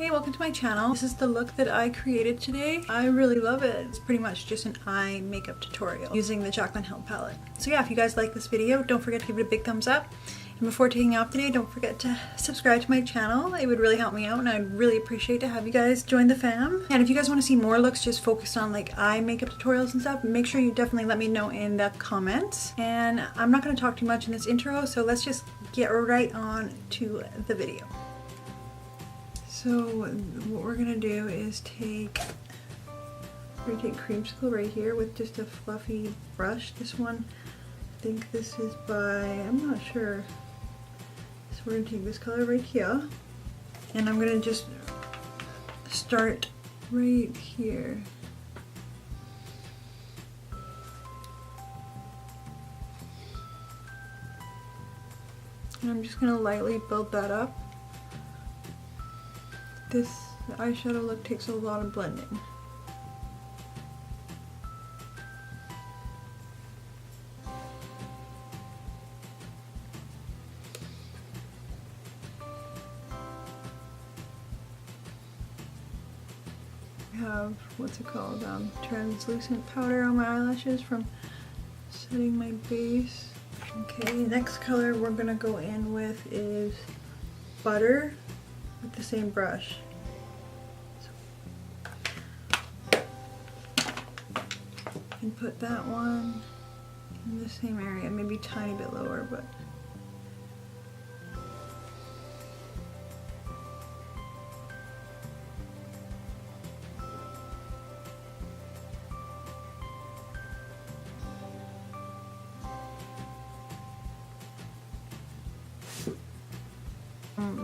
Hey, welcome to my channel. This is the look that I created today. I really love it. It's pretty much just an eye makeup tutorial using the Jaclyn Help palette. So yeah, if you guys like this video, don't forget to give it a big thumbs up. And before taking off today, don't forget to subscribe to my channel. It would really help me out and I'd really appreciate to have you guys join the fam. And if you guys want to see more looks just focused on like eye makeup tutorials and stuff, make sure you definitely let me know in the comments. And I'm not going to talk too much in this intro, so let's just get right on to the video. So what we're gonna do is take creamsicle right here with just a fluffy brush. This one, I think this is by, I'm not sure. So we're gonna take this color right here, and I'm gonna just start right here. And I'm just gonna lightly build that up. This eyeshadow look takes a lot of blending. I have, what's it called, translucent powder on my eyelashes from setting my base. Okay, next color we're gonna go in with is Butter, with the same brush. And put that one in the same area, maybe a tiny bit lower, but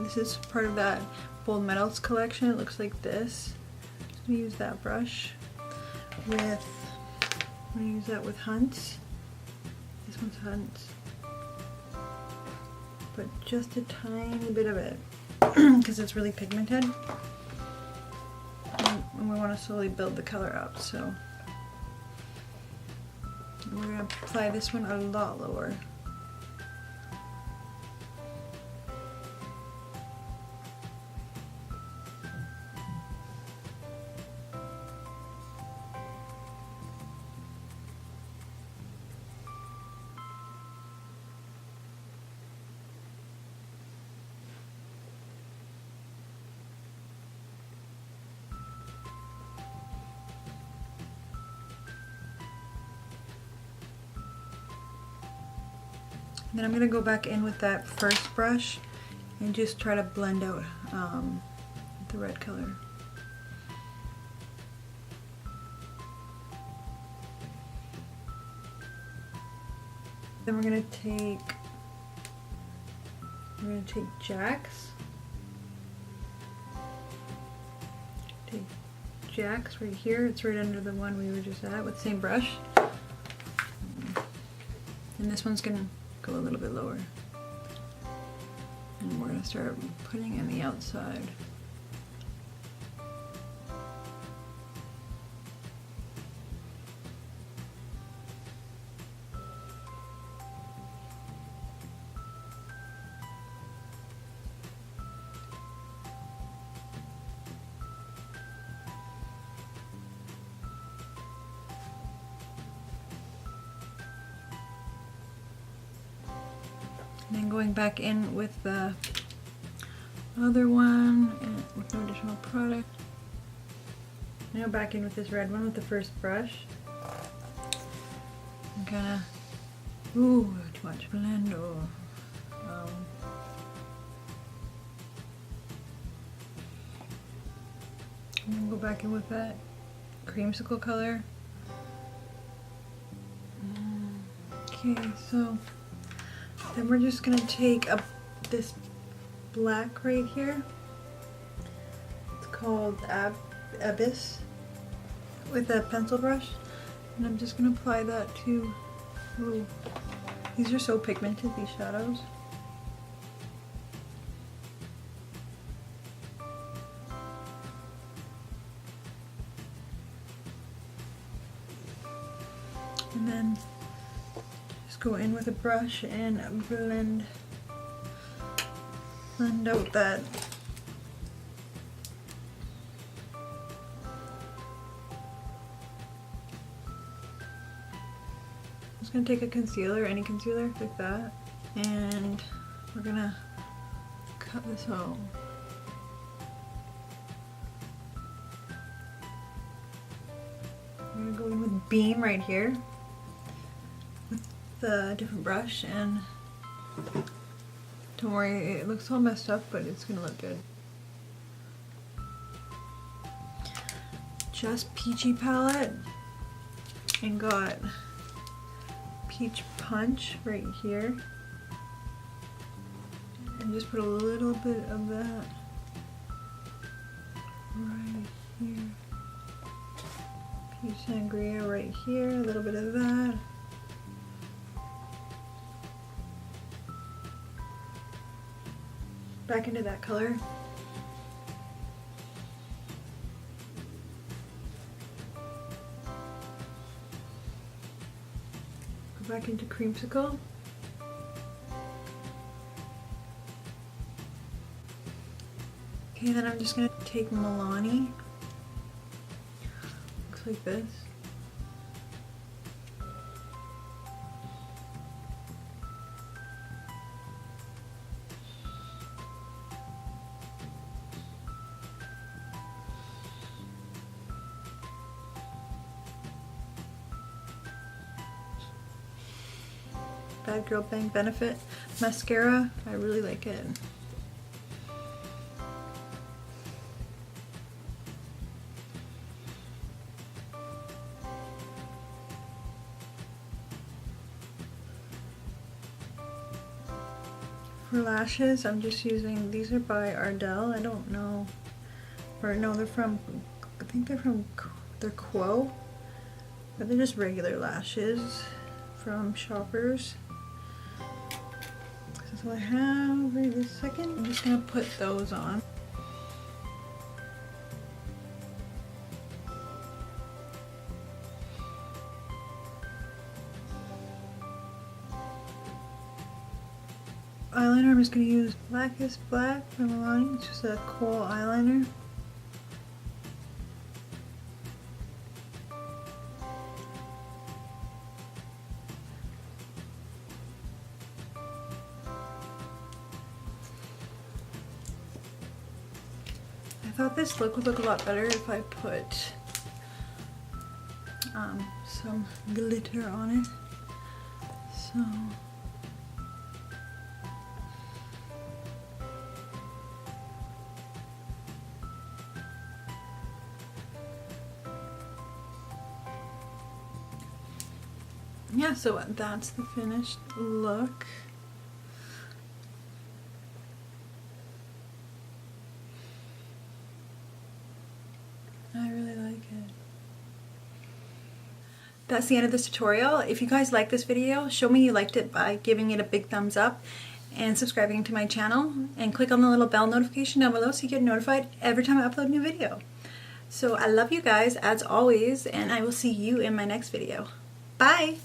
this is part of that Bold Metals collection. It looks like this. I'm gonna use that brush with, I'm gonna use that with Hunts. This one's Hunts. But just a tiny bit of it because it's really pigmented. And we want to slowly build the color up, so we're gonna apply this one a lot lower. Then I'm going to go back in with that first brush and just try to blend out the red color. Then we're going to take Jack's. Take Jack's right here. It's right under the one we were just at with the same brush. And this one's going to go a little bit lower, and we're going to start putting in the outside. And then going back in with the other one and with no additional product. Now back in with this red one with the first brush. I'm gonna, ooh, too much blend or and then go back in with that creamsicle color. Okay, so then we're just gonna take this black right here. It's called Abyss with a pencil brush, and I'm just gonna apply that to. Ooh, these are so pigmented, these shadows. And then go in with a brush and blend out that gonna take a concealer, any concealer like that, and we're gonna cut this out. I'm gonna go in with Beam right here with the different brush, and don't worry, it looks all messed up, but it's gonna look good. Just Peachy palette, and got Peach Punch right here, and just put a little bit of that right here. Peach Sangria right here, a little bit of that. Back into that color. Go back into Creamsicle. Okay, then I'm just gonna take Milani. Looks like this. Bad Girl Bang Benefit mascara. I really like it. For lashes, I'm just using, these are by Ardell. I don't know, or no, they're from, I think they're Quo, but they're just regular lashes from Shoppers. This is what I have right this second. I'm just gonna put those on. Eyeliner, I'm just going to use Blackest Black from Milani. It's just a kohl eyeliner. I thought this look would look a lot better if I put some glitter on it. So yeah, so that's the finished look. I really like it. That's the end of this tutorial. If you guys like this video, show me you liked it by giving it a big thumbs up and subscribing to my channel, and click on the little bell notification down below so you get notified every time I upload a new video. So I love you guys as always, and I will see you in my next video. Bye!